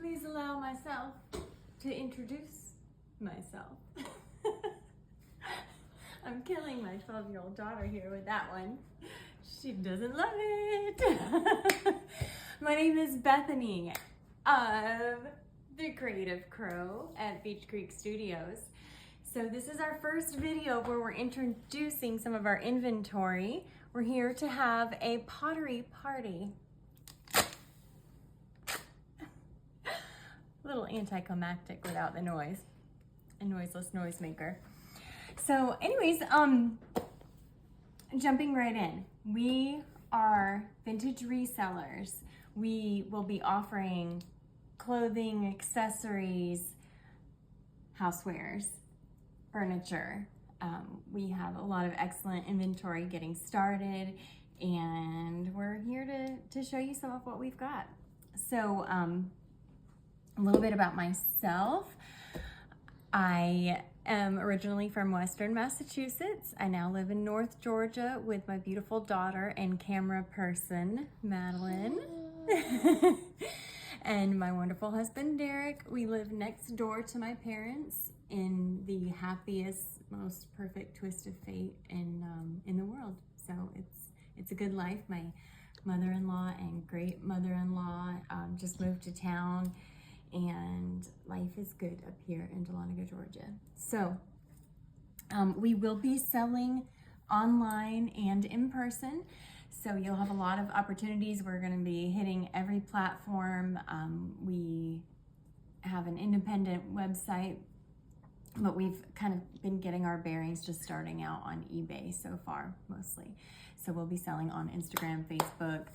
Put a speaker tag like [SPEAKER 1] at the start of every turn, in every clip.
[SPEAKER 1] Please allow myself to introduce myself. I'm killing my 12-year-old daughter here with that one. She doesn't love it. My name is Bethany of The Creative Crow at Beach Creek Studios. So this is our first video where we're introducing some of our inventory. We're here to have a pottery party. A little anticlimactic without the noise. A noiseless noisemaker. So anyways, jumping right in. We are vintage resellers. We will be offering clothing, accessories, housewares, furniture. We have a lot of excellent inventory getting started, and we're here to show you some of what we've got. So a little bit about myself. I am originally from Western Massachusetts. I now live in North Georgia with my beautiful daughter and camera person, Madeline. And my wonderful husband, Derek. We live next door to my parents in the happiest, most perfect twist of fate in the world. So it's a good life. My mother-in-law and great mother-in-law just moved to town, and life is good up here in Dahlonega, Georgia. So we will be selling online and in person. So you'll have a lot of opportunities. We're going to be hitting every platform. We have an independent website, but we've kind of been getting our bearings just starting out on eBay so far, mostly. So we'll be selling on Instagram, Facebook.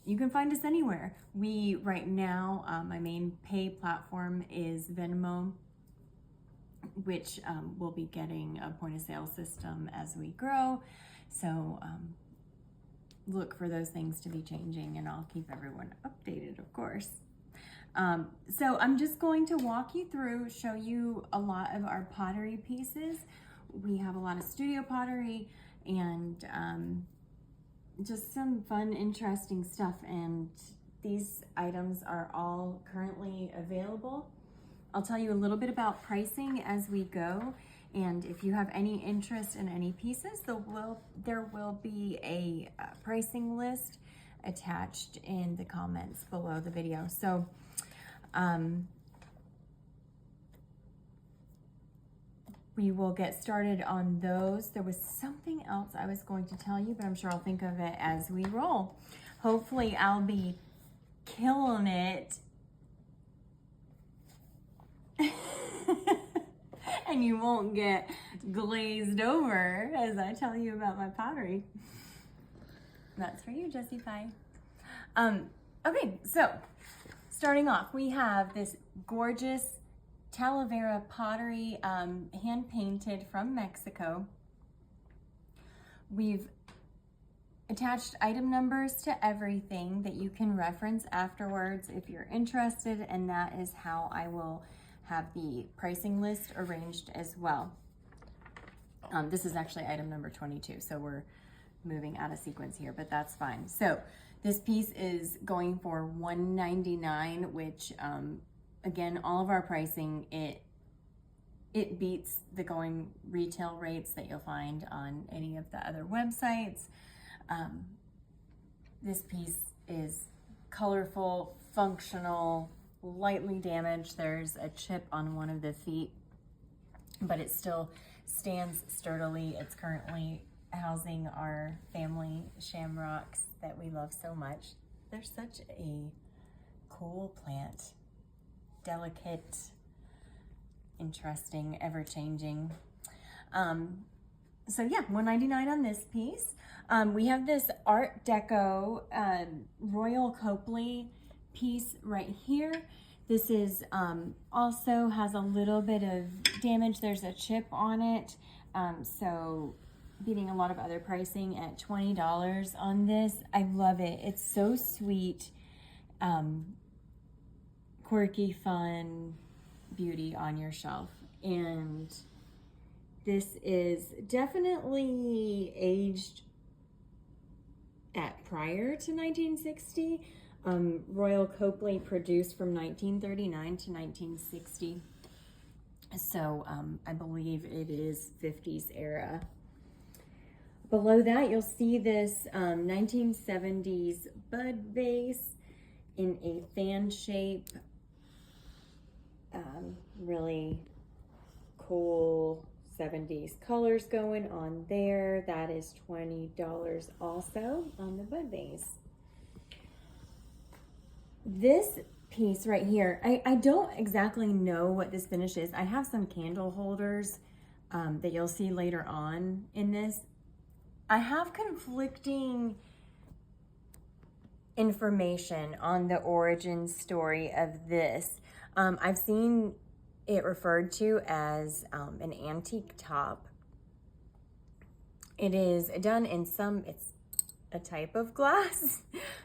[SPEAKER 1] You can find us anywhere. We, right now, my main pay platform is Venmo, which we'll be getting a point of sale system as we grow. So look for those things to be changing, and I'll keep everyone updated, of course. So I'm just going to walk you through, show you a lot of our pottery pieces. We have a lot of studio pottery and just some fun, interesting stuff. And these items are all currently available. I'll tell you a little bit about pricing as we go. And if you have any interest in any pieces, there will be a pricing list attached in the comments below the video. So we will get started on those. There was something else I was going to tell you, but I'm sure I'll think of it as we roll. Hopefully I'll be killing it. And you won't get glazed over as I tell you about my pottery. That's for you, Jessie Pie. Okay, so starting off, we have this gorgeous Talavera pottery, hand painted from Mexico. We've attached item numbers to everything that you can reference afterwards if you're interested, and that is how I will have the pricing list arranged as well. This is actually item number 22, so we're moving out of sequence here, but that's fine. So this piece is going for $199, which again, all of our pricing, it beats the going retail rates that you'll find on any of the other websites. This piece is colorful, functional, lightly damaged. There's a chip on one of the feet, but it still stands sturdily. It's currently housing our family shamrocks that we love so much. They're such a cool plant. Delicate, interesting, ever-changing. So yeah, $199 on this piece. We have this Art Deco Royal Copley piece right here. This is also has a little bit of damage. There's a chip on it, so beating a lot of other pricing at $20 on this. I love it. It's so sweet, quirky, fun beauty on your shelf. And this is definitely aged at prior to 1960. Royal Copley, produced from 1939 to 1960. So I believe it is 50s era. Below that, you'll see this 1970s bud vase in a fan shape. Really cool 70s colors going on there. That is $20 also on the bud vase. This piece right here, I don't exactly know what this finish is. I have some candle holders that you'll see later on in this. I have conflicting information on the origin story of this. I've seen it referred to as an antique top. It is done in it's a type of glass.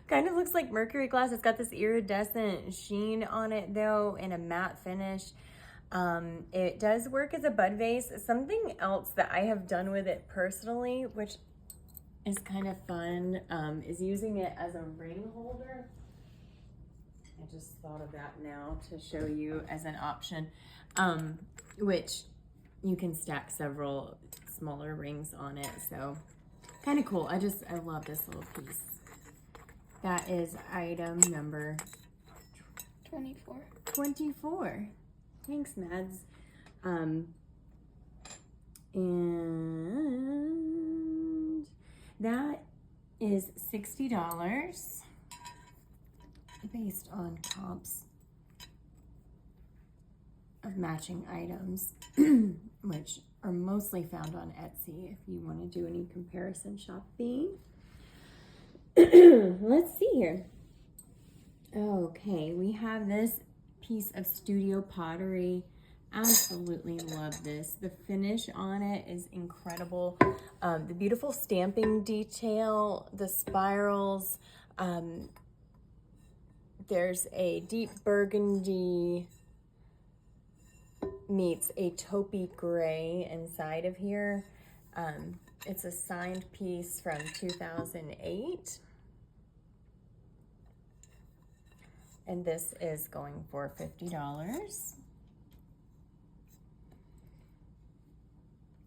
[SPEAKER 1] Kind of looks like mercury glass. It's got this iridescent sheen on it though, and a matte finish. It does work as a bud vase. Something else that I have done with it personally, which is kind of fun, is using it as a ring holder. I just thought of that now to show you as an option, which you can stack several smaller rings on it. So kind of cool. I love this little piece. That is item number
[SPEAKER 2] 24.
[SPEAKER 1] 24. Thanks, Mads. And that is $60 based on comps of matching items, which are mostly found on Etsy if you want to do any comparison shopping. Let's see here. Okay, we have this piece of studio pottery. Absolutely love this. The finish on it is incredible. The beautiful stamping detail, the spirals. There's a deep burgundy meets a taupey gray inside of here. It's a signed piece from 2008. And this is going for $50.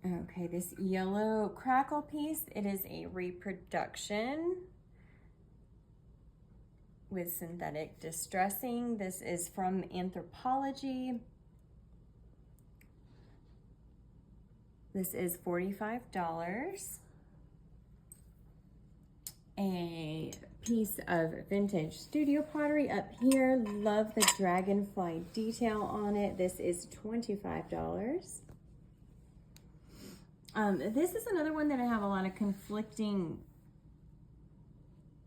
[SPEAKER 1] Okay, this yellow crackle piece, it is a reproduction with synthetic distressing. This is from Anthropology. This is $45. A piece of vintage studio pottery up here. Love the dragonfly detail on it. This is $25. This is another one that I have a lot of conflicting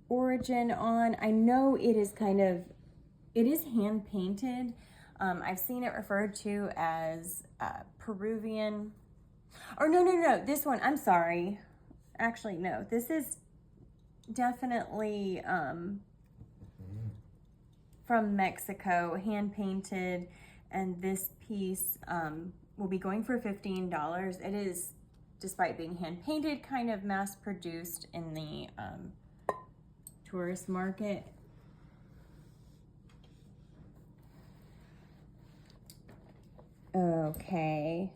[SPEAKER 1] origin on. I know it is hand painted. I've seen it referred to as Peruvian, or no, this one, I'm sorry. Actually, no, this is definitely from Mexico, hand painted, and this piece will be going for $15. It is, despite being hand painted, kind of mass produced in the tourist market. Okay.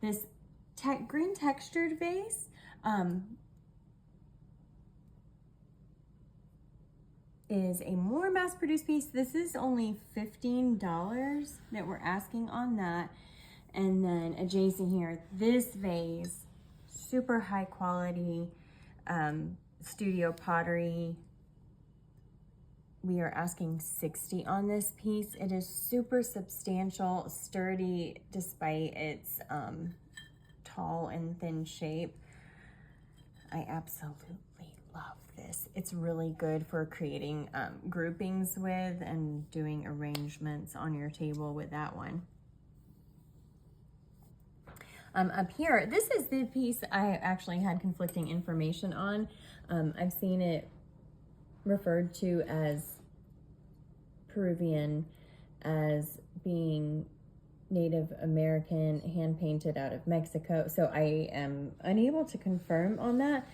[SPEAKER 1] This green textured vase, is a more mass-produced piece. This is only $15 that we're asking on that. And then adjacent here, this vase, super high quality studio pottery. We are asking $60 on this piece. It is super substantial, sturdy, despite its tall and thin shape. I absolutely love this. It's really good for creating groupings with and doing arrangements on your table with that one. Up here, this is the piece I actually had conflicting information on. I've seen it referred to as Peruvian, as being Native American, hand painted out of Mexico. So I am unable to confirm on that.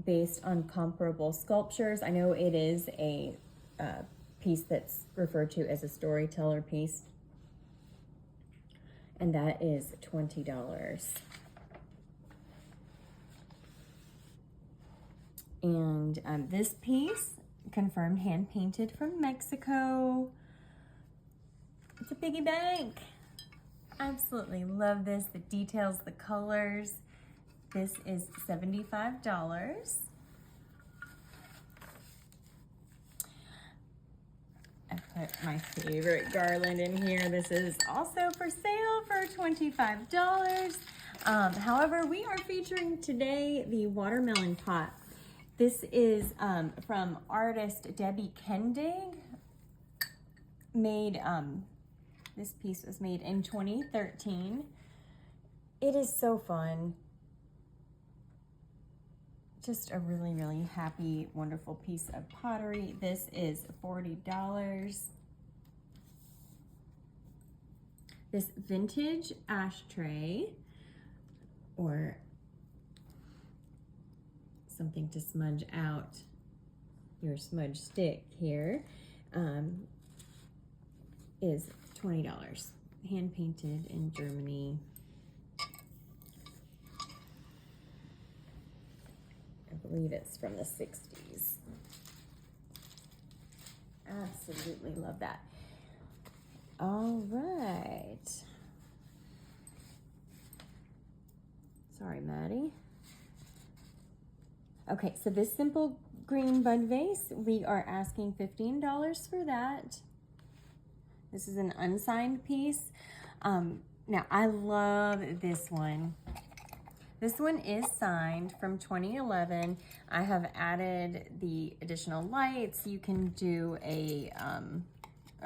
[SPEAKER 1] based on comparable sculptures. I know it is a piece that's referred to as a storyteller piece, and that is $20. And this piece, confirmed hand painted from Mexico. It's a piggy bank. Absolutely love this. The details, the colors. This is $75. I put my favorite garland in here. This is also for sale for $25. However, we are featuring today the watermelon pot. This is from artist Debbie Kendig. This piece was made in 2013. It is so fun. Just a really, really happy, wonderful piece of pottery. This is $40. This vintage ashtray, or something to smudge out your smudge stick here, is $20. Hand painted in Germany. I believe it's from the 60s. Absolutely love that. All right. Sorry, Maddie. Okay, so this simple green bud vase, we are asking $15 for that. This is an unsigned piece. Now, I love this one. This one is signed from 2011. I have added the additional lights. You can do a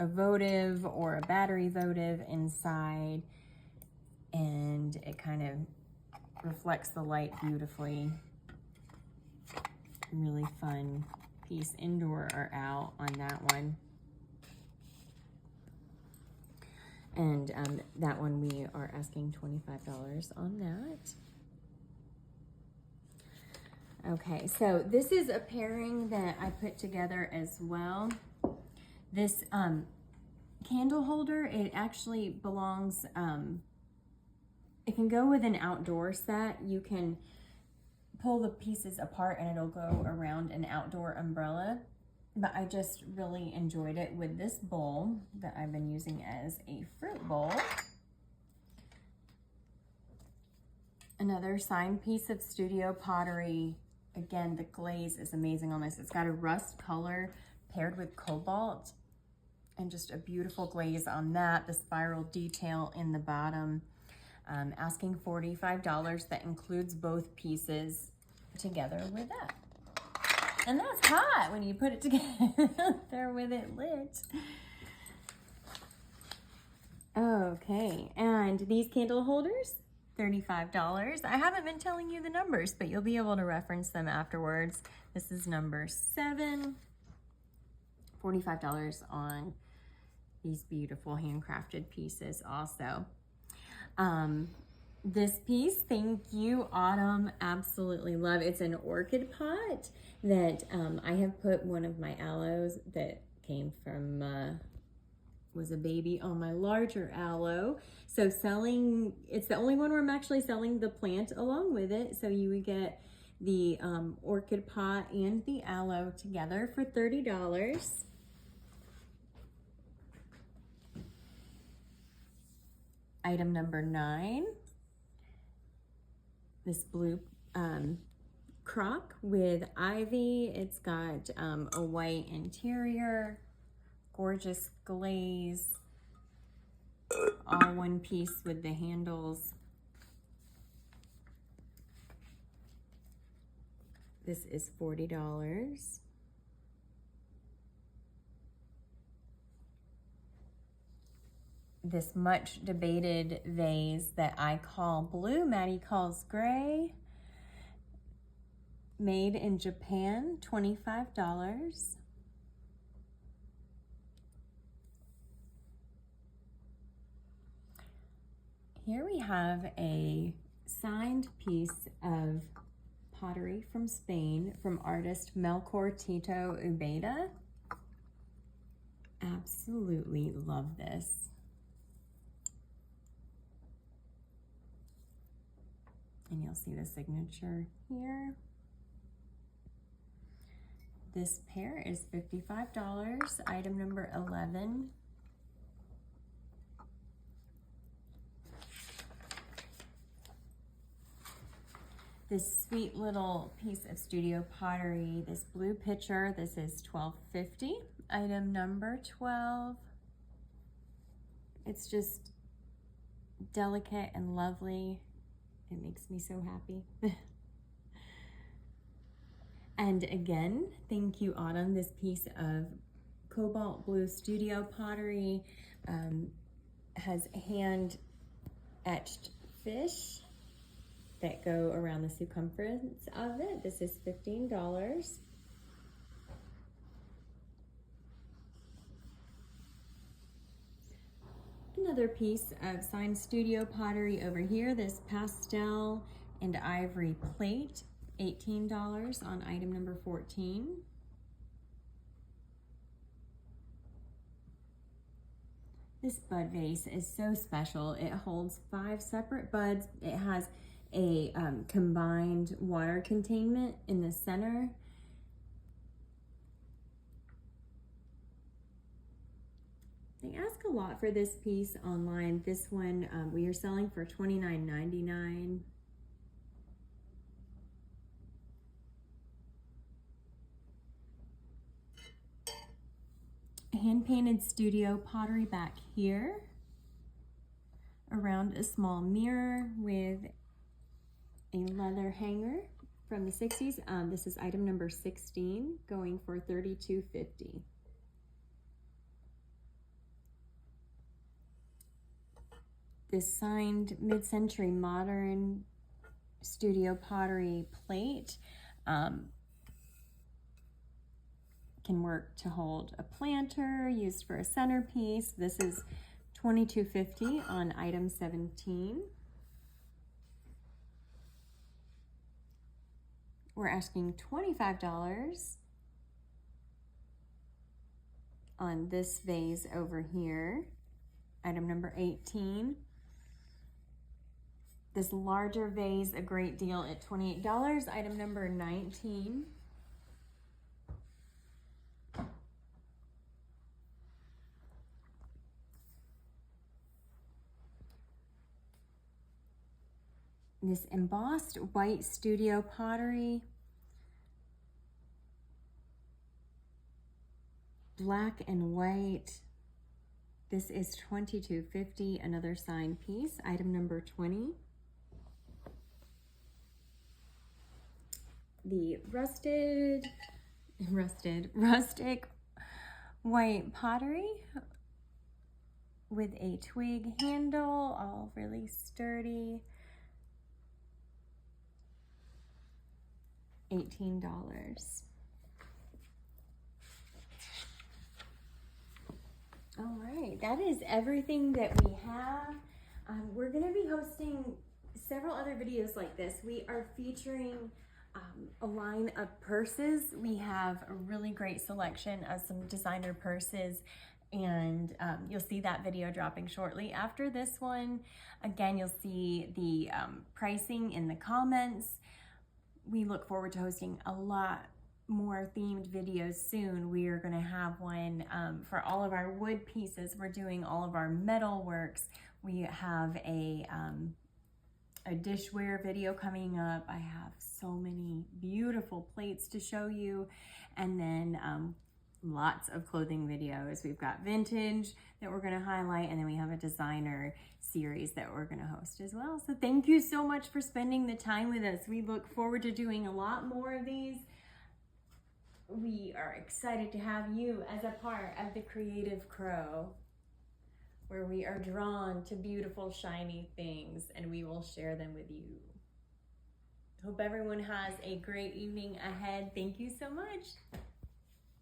[SPEAKER 1] votive or a battery votive inside, and it kind of reflects the light beautifully. Really fun piece, indoor or out, on that one. And that one we are asking $25 on that. Okay, so this is a pairing that I put together as well. This candle holder, it actually belongs, it can go with an outdoor set. You can pull the pieces apart and it'll go around an outdoor umbrella. But I just really enjoyed it with this bowl that I've been using as a fruit bowl. Another signed piece of studio pottery. Again, the glaze is amazing on this. It's got a rust color paired with cobalt, and just a beautiful glaze on that. The spiral detail in the bottom. Asking $45. That includes both pieces together with that. And that's hot when you put it together with it lit. Okay, and these candle holders, $35. I haven't been telling you the numbers, but you'll be able to reference them afterwards. This is number 7. $45 on these beautiful handcrafted pieces also. This piece, thank you, Autumn, absolutely love. It's an orchid pot that I have put one of my aloes that came from, was a baby on my larger aloe. So selling, it's the only one where I'm actually selling the plant along with it. So you would get the orchid pot and the aloe together for $30. Item number 9. This blue crock with ivy. It's got a white interior, gorgeous glaze, all one piece with the handles. This is $40. This much debated vase that I call blue, Maddie calls gray. Made in Japan, $25. Here we have a signed piece of pottery from Spain from artist Melchor Tito Ubeda. Absolutely love this. And you'll see the signature here. This pair is $55, item number 11. This sweet little piece of studio pottery, this blue pitcher, this is $12.50, item number 12. It's just delicate and lovely. It makes me so happy. And again, thank you, Autumn. This piece of cobalt blue studio pottery has hand etched fish that go around the circumference of it. This is $15. Another piece of signed studio pottery over here, this pastel and ivory plate, $18 on item number 14. This bud vase is so special. It holds 5 separate buds. It has a combined water containment in the center. They ask a lot for this piece online. This one we are selling for $29.99. Hand-painted studio pottery back here around a small mirror with a leather hanger from the 60s. This is item number 16, going for $32.50. This signed mid-century modern studio pottery plate can work to hold a planter, used for a centerpiece. This is $22.50 on item 17. We're asking $25 on this vase over here, item number 18. This larger vase, a great deal at $28, item number 19. This embossed white studio pottery, black and white. This is $22.50, another signed piece, item number 20. The rustic white pottery with a twig handle, all really sturdy. $18. All right, that is everything that we have. We're going to be hosting several other videos like this. We are featuring a line of purses. We have a really great selection of some designer purses, and you'll see that video dropping shortly after this one. Again, you'll see the pricing in the comments. We look forward to hosting a lot more themed videos soon. We are going to have one for all of our wood pieces. We're doing all of our metal works. We have a dishware video coming up. I have so many beautiful plates to show you, and then lots of clothing videos. We've got vintage that we're going to highlight, and then we have a designer series that we're going to host as well. So thank you so much for spending the time with us. We look forward to doing a lot more of these. We are excited to have you as a part of the Creative Crow, where we are drawn to beautiful, shiny things, and we will share them with you. Hope everyone has a great evening ahead. Thank you so much.